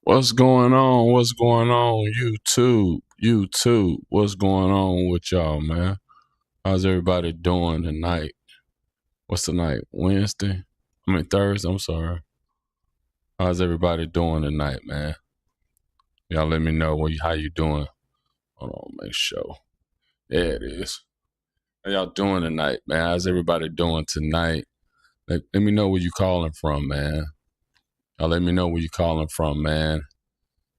What's going on? What's going on? YouTube, YouTube. What's going on with y'all, man? How's everybody doing tonight? What's tonight? Wednesday? Thursday. I'm sorry. How's everybody doing tonight, man? Y'all let me know how you doing. Hold on, make sure. There it is. How y'all doing tonight, man? How's everybody doing tonight? Let me know where you calling from, man. Y'all let me know where you calling from, man.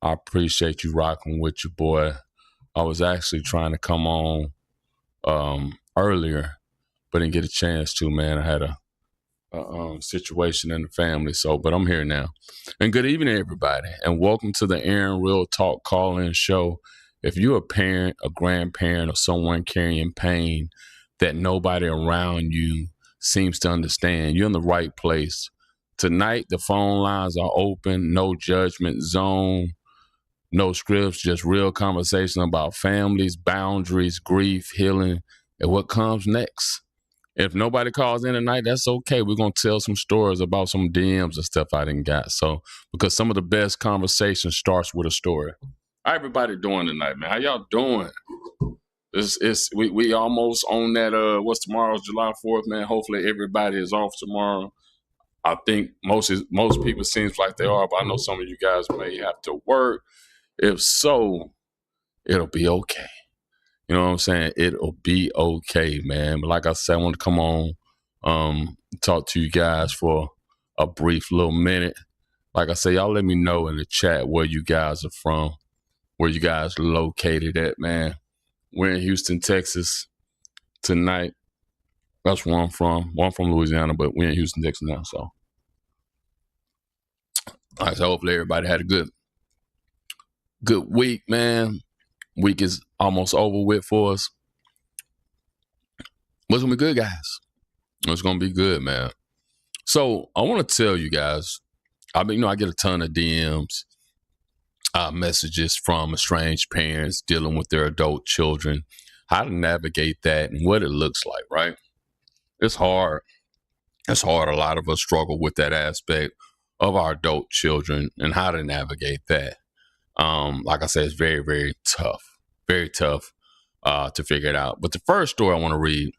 I appreciate you rocking with your boy. I was actually trying to come on earlier, but didn't get a chance to, man. I had a situation in the family, but I'm here now. And good evening, everybody, and welcome to the Aaron Real Talk call-in show. If you're a parent, a grandparent, or someone carrying pain that nobody around you seems to understand, you're in the right place. Tonight, the phone lines are open, no judgment zone. No scripts, just real conversation about families, boundaries, grief, healing, and what comes next. If nobody calls in tonight, that's okay. We're going to tell some stories about some DMs and stuff I didn't got. So, because some of the best conversation starts with a story. How everybody doing tonight, man? How y'all doing? We almost on that, what's tomorrow's July 4th, man? Hopefully everybody is off tomorrow. I think most people seems like they are, but I know some of you guys may have to work. If so, it'll be okay. You know what I'm saying? It'll be okay, man. But like I said, I want to come on, talk to you guys for a brief little minute. Like I say, y'all let me know in the chat where you guys are from, where you guys are located at, man. We're in Houston, Texas tonight. That's where I'm from. Well, I'm from Louisiana, but we're in Houston, Texas now. So, all right, so hopefully everybody had a good week, man. Week is almost over with for us. What's gonna be good, guys? It's gonna be good, man. So I want to tell you guys. I get a ton of DMs, messages from estranged parents dealing with their adult children, how to navigate that and what it looks like. Right? It's hard. It's hard. A lot of us struggle with that aspect of our adult children and how to navigate that. Like I said, it's very, very tough. Very tough to figure it out. But the first story I want to read,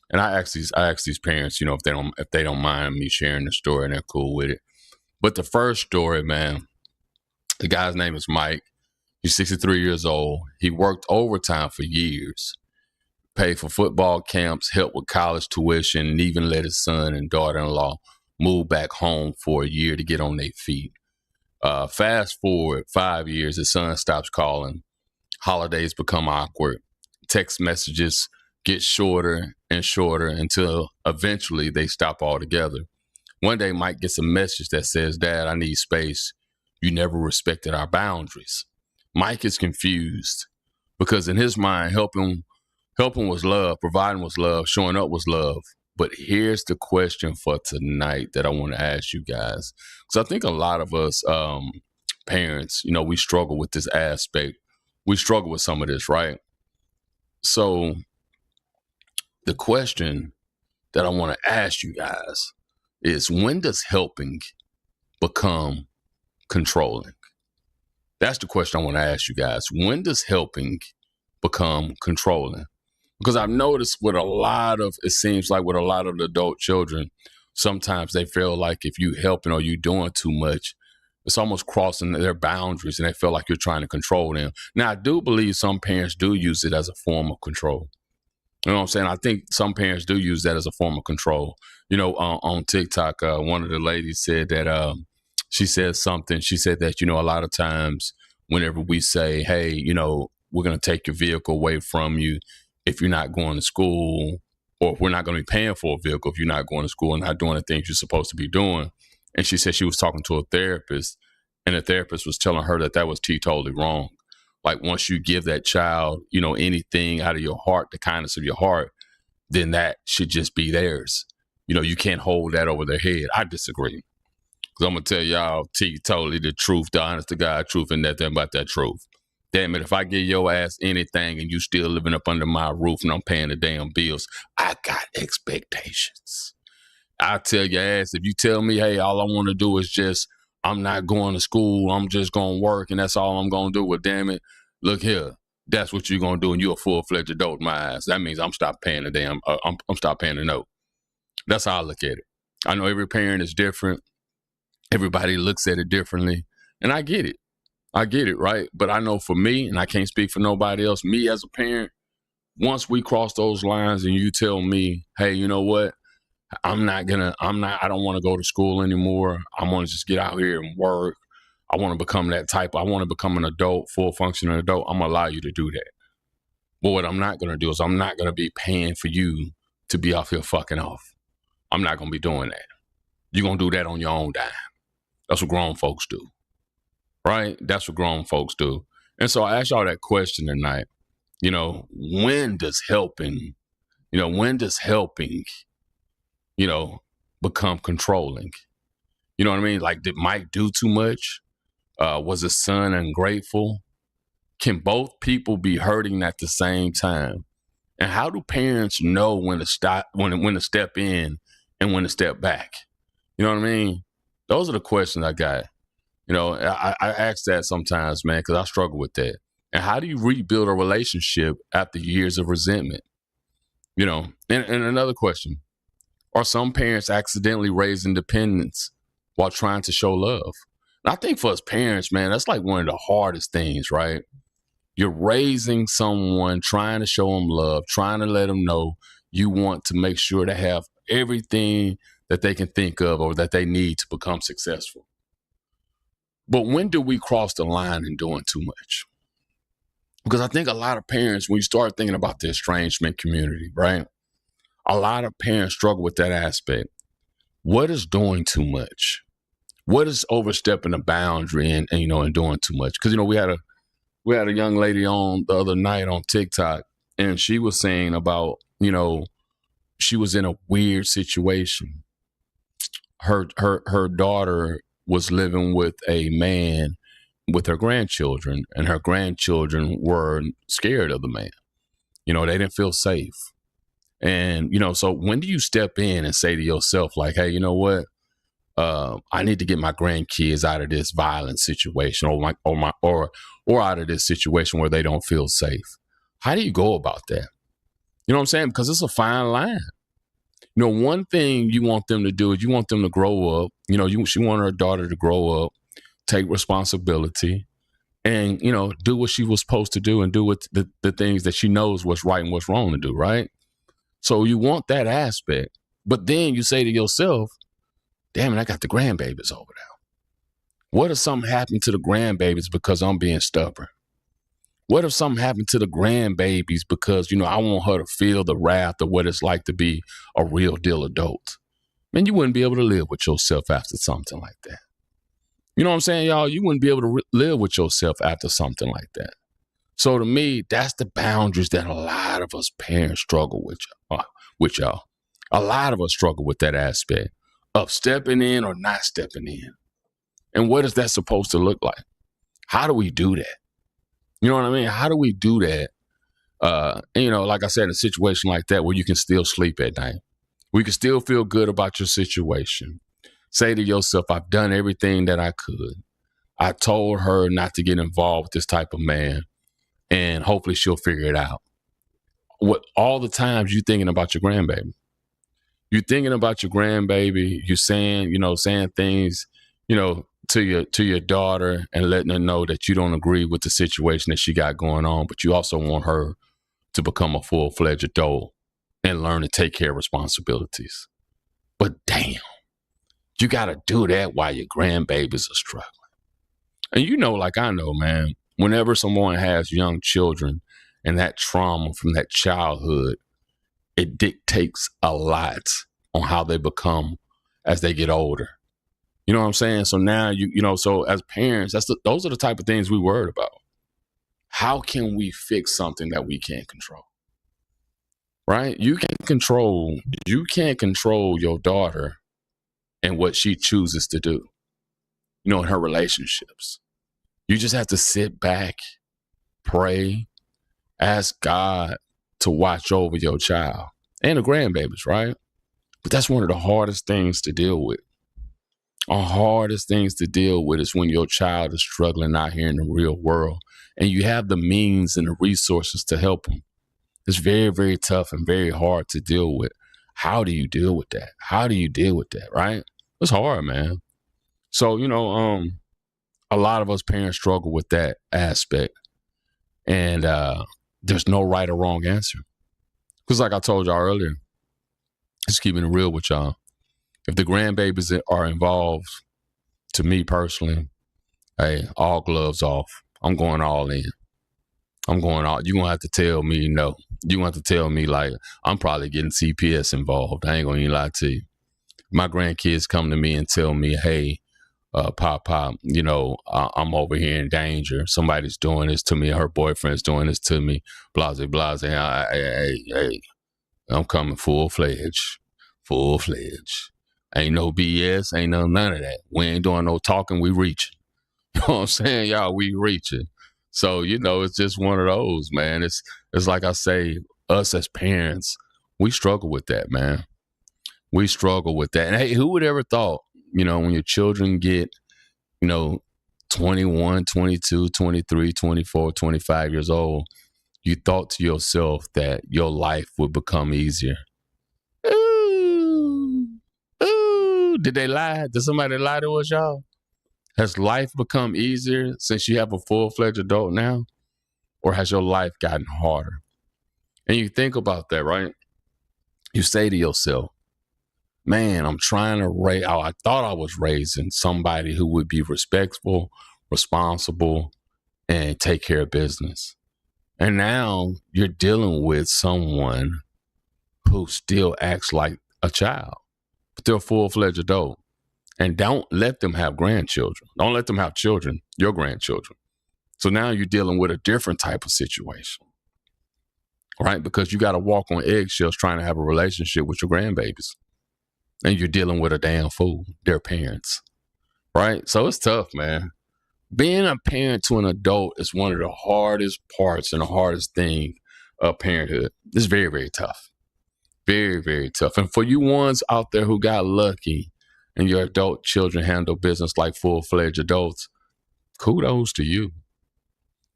and I ask these parents, if they don't mind me sharing the story and they're cool with it. But the first story, man, the guy's name is Mike. He's 63 years old. He worked overtime for years, paid for football camps, helped with college tuition, and even let his son and daughter-in-law move back home for a year to get on their feet. Fast forward 5 years, his son stops calling. Holidays become awkward. Text messages get shorter and shorter until eventually they stop altogether. One day, Mike gets a message that says, "Dad, I need space. You never respected our boundaries." Mike is confused because in his mind, helping was love, providing was love, showing up was love. But here's the question for tonight that I want to ask you guys. Because I think a lot of us parents, we struggle with this aspect. We struggle with some of this, right? So the question that I want to ask you guys is, when does helping become controlling? That's the question I want to ask you guys. When does helping become controlling? Because I've noticed it seems like with a lot of the adult children, sometimes they feel like if you helping or you doing too much, it's almost crossing their boundaries and they feel like you're trying to control them. Now, I do believe some parents do use it as a form of control. You know what I'm saying? I think some parents do use that as a form of control. On TikTok, one of the ladies said that she said that, a lot of times whenever we say, hey, we're going to take your vehicle away from you if you're not going to school, or if we're not going to be paying for a vehicle if you're not going to school and not doing the things you're supposed to be doing. And she said she was talking to a therapist, and the therapist was telling her that was totally wrong. Like, once you give that child, anything out of your heart, the kindness of your heart, then that should just be theirs. You can't hold that over their head. I disagree. Because I'm going to tell y'all totally the truth, the honest to God truth, and nothing but that truth. Damn it, if I give your ass anything and you still living up under my roof and I'm paying the damn bills, I got expectations. I tell your ass, if you tell me, hey, all I want to do is just I'm not going to school. I'm just going to work and that's all I'm going to do. Well, damn it. Look here. That's what you're going to do and you're a full-fledged adult in my eyes. That means I'm stop paying the damn, I'm stop paying the note. That's how I look at it. I know every parent is different. Everybody looks at it differently. And I get it. I get it, right? But I know for me, and I can't speak for nobody else, me as a parent, once we cross those lines and you tell me, hey, you know what? I don't want to go to school anymore. I want to just get out here and work. I want to become I want to become an adult, full functioning adult. I'm going to allow you to do that. But what I'm not going to do is I'm not going to be paying for you to be off here fucking off. I'm not going to be doing that. You're going to do that on your own dime. That's what grown folks do. Right? That's what grown folks do. And so I asked y'all that question tonight. When does helping, become controlling? You know what I mean? Like, did Mike do too much? Was his son ungrateful? Can both people be hurting at the same time? And how do parents know when to stop, when to step in and when to step back? You know what I mean? Those are the questions I got. I ask that sometimes, man, because I struggle with that. And how do you rebuild a relationship after years of resentment? And another question, are some parents accidentally raising dependents while trying to show love? And I think for us parents, man, that's like one of the hardest things, right? You're raising someone, trying to show them love, trying to let them know you want to make sure they have everything that they can think of or that they need to become successful. But when do we cross the line in doing too much? Because I think a lot of parents, when you start thinking about the estrangement community, right? A lot of parents struggle with that aspect. What is doing too much? What is overstepping the boundary and doing too much? Because, we had a young lady on the other night on TikTok, and she was saying about, she was in a weird situation. Her daughter was living with a man with her grandchildren, and her grandchildren were scared of the man. They didn't feel safe. And, so when do you step in and say to yourself, like, hey, you know what? I need to get my grandkids out of this violent situation or out of this situation where they don't feel safe. How do you go about that? You know what I'm saying? Because it's a fine line. One thing you want them to do is you want them to grow up. She wanted her daughter to grow up, take responsibility, and, do what she was supposed to do and do what the things that she knows what's right and what's wrong to do, right? So you want that aspect. But then you say to yourself, damn it, I got the grandbabies over there. What if something happened to the grandbabies because I'm being stubborn? What if something happened to the grandbabies because, I want her to feel the wrath of what it's like to be a real deal adult? Man, you wouldn't be able to live with yourself after something like that. You know what I'm saying, y'all? You wouldn't be able to live with yourself after something like that. So to me, that's the boundaries that a lot of us parents struggle with y'all. A lot of us struggle with that aspect of stepping in or not stepping in. And what is that supposed to look like? How do we do that? You know what I mean? How do we do that? Like I said, in a situation like that where you can still sleep at night. We can still feel good about your situation. Say to yourself, I've done everything that I could. I told her not to get involved with this type of man, and hopefully she'll figure it out. What all the times you thinking about your grandbaby? You're thinking about your grandbaby. You're saying things, to your daughter and letting her know that you don't agree with the situation that she got going on, but you also want her to become a full-fledged adult and learn to take care of responsibilities. But damn, you got to do that while your grandbabies are struggling. And like I know, man, whenever someone has young children and that trauma from that childhood, it dictates a lot on how they become as they get older. You know what I'm saying? So now, so as parents, those are the type of things we worried about. How can we fix something that we can't control? Right? You can't control your daughter and what she chooses to do, in her relationships. You just have to sit back, pray, ask God to watch over your child and the grandbabies, right? But that's one of the hardest things to deal with. hardest things to deal with is when your child is struggling out here in the real world and you have the means and the resources to help them. It's very, very tough and very hard to deal with. How do you deal with that? How do you deal with that, right? It's hard, man. So, a lot of us parents struggle with that aspect. And there's no right or wrong answer. Because like I told y'all earlier, just keeping it real with y'all. If the grandbabies are involved, to me personally, hey, all gloves off. I'm going all in. I'm going all. You're going to have to tell me no. You're going to have to tell me, like, I'm probably getting CPS involved. I ain't going to even lie to you. My grandkids come to me and tell me, hey, Pop, I'm over here in danger. Somebody's doing this to me. Her boyfriend's doing this to me. Blase, blase. Hey, I'm coming full-fledged. Ain't no BS. Ain't none of that. We ain't doing no talking. We reaching. You know what I'm saying, y'all? We reaching. So, it's just one of those, man. It's like I say, us as parents, we struggle with that, man. We struggle with that. And hey, who would ever thought, when your children get, 21, 22, 23, 24, 25 years old, you thought to yourself that your life would become easier. Ooh, did they lie? Did somebody lie to us, y'all? Has life become easier since you have a full-fledged adult now? Or has your life gotten harder? And you think about that, right? You say to yourself, man, I'm trying to raise, I thought I was raising somebody who would be respectful, responsible, and take care of business. And now you're dealing with someone who still acts like a child, but they're a full-fledged adult. And don't let them have grandchildren. Don't let them have children, your grandchildren. So now you're dealing with a different type of situation, right? Because you got to walk on eggshells trying to have a relationship with your grandbabies. And you're dealing with a damn fool, their parents, right? So it's tough, man. Being a parent to an adult is one of the hardest parts and the hardest thing of parenthood. It's very, very tough. Very, very tough. And for you ones out there who got lucky and your adult children handle business like full-fledged adults, kudos to you.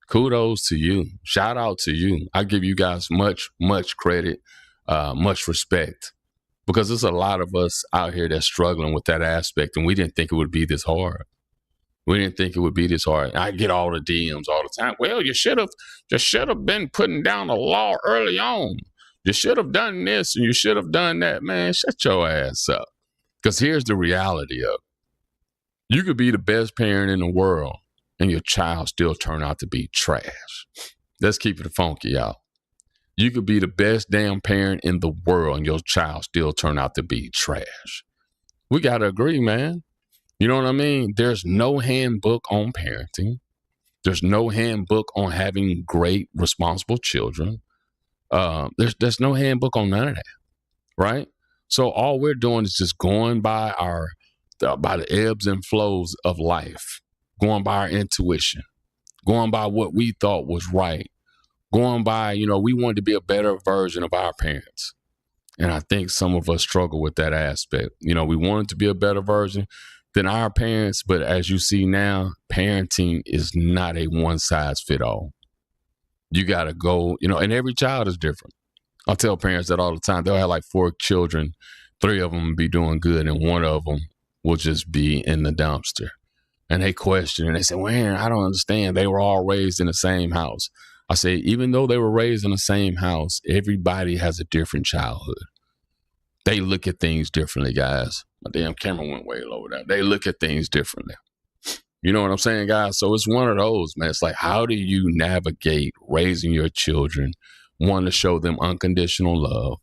Kudos to you. Shout out to you. I give you guys much, much credit, much respect. Because there's a lot of us out here that's struggling with that aspect, and we didn't think it would be this hard. We didn't think it would be this hard. I get all the DMs all the time. Well, you should have been putting down the law early on. You should have done this and you should have done that. Man, shut your ass up. Because here's the reality of it. You could be the best parent in the world, and your child still turn out to be trash. Let's keep it funky, y'all. You could be the best damn parent in the world and your child still turn out to be trash. We got to agree, man. You know what I mean? There's no handbook on parenting. There's no handbook on having great, responsible children. There's no handbook on none of that, right? So all we're doing is just going by by the ebbs and flows of life, going by our intuition, going by what we thought was right. Going by, we wanted to be a better version of our parents. And I think some of us struggle with that aspect. We wanted to be a better version than our parents. But as you see now, parenting is not a one-size-fit-all. You got to go, and every child is different. I tell parents that all the time. They'll have like 4 children. 3 of them will be doing good, and 1 of them will just be in the dumpster. And they question, and they say, well, I don't understand. They were all raised in the same house. I say, even though they were raised in the same house, everybody has a different childhood. They look at things differently, guys. My damn camera went way low there. They look at things differently. You know what I'm saying, guys? So it's one of those, man. It's like, how do you navigate raising your children, wanting to show them unconditional love,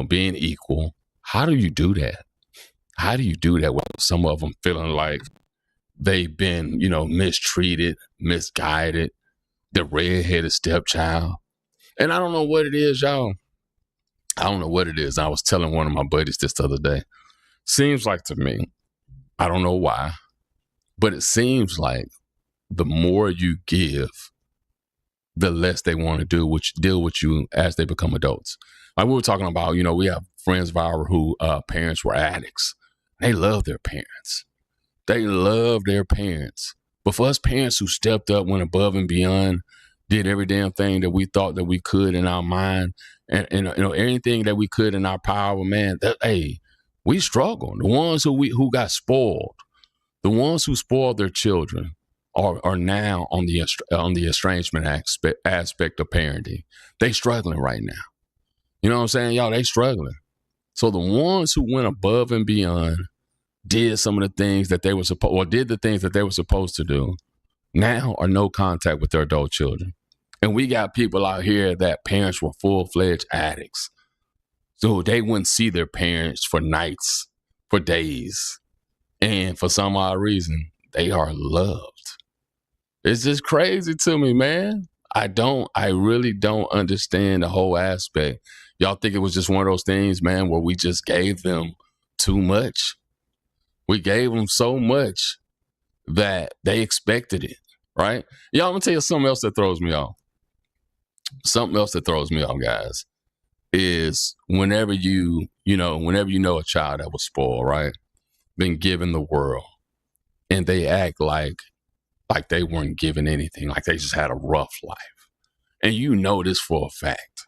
being equal? How do you do that? How do you do that with some of them feeling like they've been, mistreated, misguided? The redheaded stepchild. And I don't know what it is, y'all. I don't know what it is. I was telling one of my buddies this the other day. Seems like to me, I don't know why, but it seems like the more you give, the less they want to deal with you as they become adults. Like we were talking about, we have friends of ours who parents were addicts. They love their parents. They love their parents. But for us parents who stepped up, went above and beyond, did every damn thing that we thought that we could in our mind, and anything that we could in our power, man, hey, we struggle. The ones who got spoiled, the ones who spoiled their children are now on the estrangement aspect of parenting. They struggling right now. You know what I'm saying? Y'all, they struggling. So the ones who went above and beyond, did some of the things that they were supposed, or did the things that they were supposed to do, now are no contact with their adult children. And we got people out here that parents were full-fledged addicts. So they wouldn't see their parents for nights, for days. And for some odd reason, they are loved. It's just crazy to me, man. I really don't understand the whole aspect. Y'all think it was just one of those things, man, where we just gave them too much? We gave them so much that they expected it, right? Y'all, I'm going to tell you something else that throws me off. Something else that throws me off, guys, is whenever you know a child that was spoiled, right? Been given the world, and they act like they weren't given anything, like they just had a rough life. And you know this for a fact.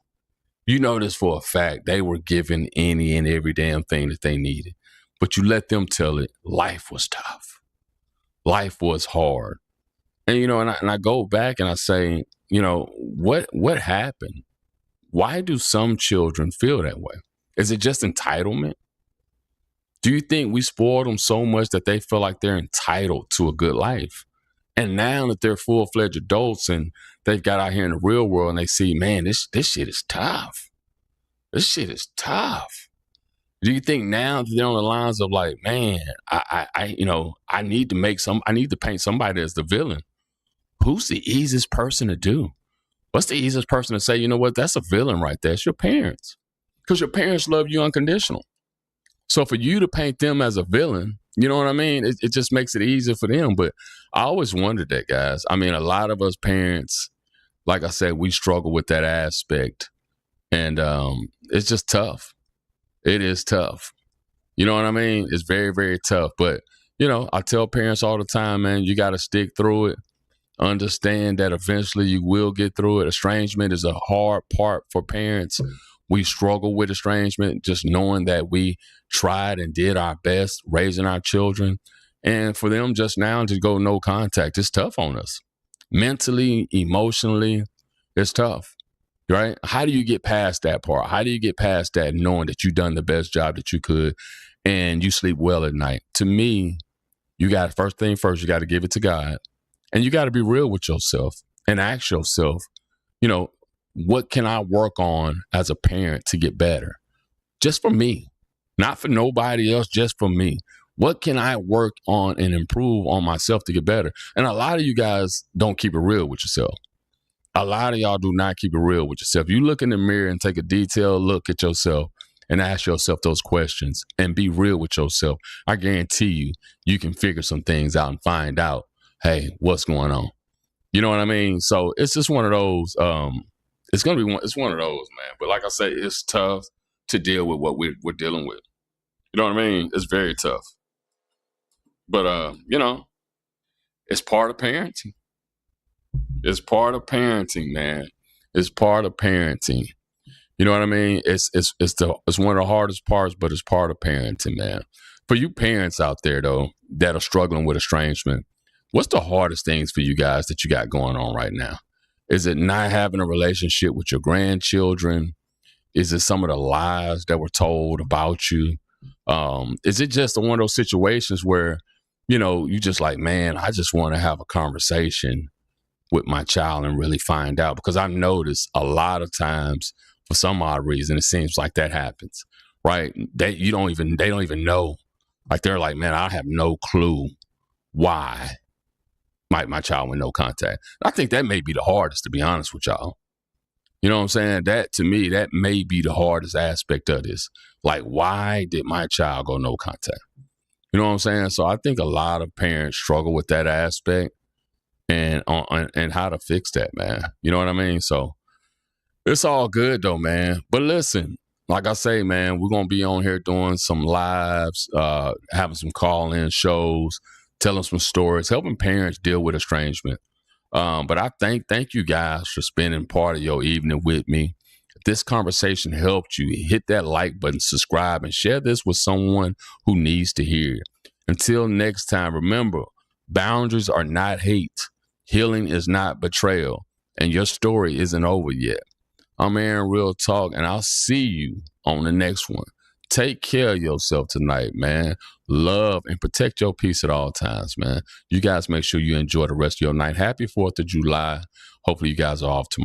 You know this for a fact. They were given any and every damn thing that they needed. But you let them tell it, life was tough. Life was hard. And, and I go back and I say, what happened? Why do some children feel that way? Is it just entitlement? Do you think we spoiled them so much that they feel like they're entitled to a good life? And now that they're full-fledged adults and they've got out here in the real world and they see, man, this shit is tough. This shit is tough. Do you think now that they're on the lines of like, man, I need to paint somebody as the villain? Who's the easiest person to do? What's the easiest person to say, you know what, that's a villain right there? It's your parents. Because your parents love you unconditional. So for you to paint them as a villain, you know what I mean? It just makes it easier for them. But I always wondered that, guys. I mean, a lot of us parents, like I said, we struggle with that aspect. And it's just tough. It is tough. You know what I mean? It's very, very tough. But, I tell parents all the time, man, you got to stick through it. Understand that eventually you will get through it. Estrangement is a hard part for parents. We struggle with estrangement, just knowing that we tried and did our best raising our children. And for them just now to go no contact, it's tough on us. Mentally, emotionally, it's tough, right? How do you get past that part? How do you get past that knowing that you've done the best job that you could and you sleep well at night? To me, you got first thing first, you got to give it to God. And you got to be real with yourself and ask yourself, what can I work on as a parent to get better? Just for me, not for nobody else, just for me. What can I work on and improve on myself to get better? And a lot of you guys don't keep it real with yourself. A lot of y'all do not keep it real with yourself. You look in the mirror and take a detailed look at yourself and ask yourself those questions and be real with yourself. I guarantee you can figure some things out and find out, hey, what's going on? You know what I mean? So it's just one of those, it's one of those, man. But like I say, it's tough to deal with what we're dealing with. You know what I mean? It's very tough. But, it's part of parenting. It's part of parenting, man. It's part of parenting. You know what I mean? It's one of the hardest parts, but it's part of parenting, man. For you parents out there, though, that are struggling with estrangement, what's the hardest things for you guys that you got going on right now? Is it not having a relationship with your grandchildren? Is it some of the lies that were told about you? Is it just one of those situations where, you just like, man, I just want to have a conversation with my child and really find out? Because I've noticed a lot of times, for some odd reason, it seems like that happens, right? They don't even know. Like they're like, man, I have no clue why my child with no contact. I think that may be the hardest, to be honest with y'all. You know what I'm saying? That, to me, that may be the hardest aspect of this. Like, why did my child go no contact? You know what I'm saying? So I think a lot of parents struggle with that aspect and how to fix that, man. You know what I mean? So it's all good though, man. But listen, like I say, man, we're going to be on here doing some lives, having some call-in shows, telling some stories, helping parents deal with estrangement. But I thank you guys for spending part of your evening with me. If this conversation helped you, hit that like button, subscribe, and share this with someone who needs to hear it. Until next time, remember, boundaries are not hate. Healing is not betrayal. And your story isn't over yet. I'm Aaron Real Talk, and I'll see you on the next one. Take care of yourself tonight, man. Love and protect your peace at all times, man. You guys make sure you enjoy the rest of your night. Happy 4th of July. Hopefully you guys are off tomorrow.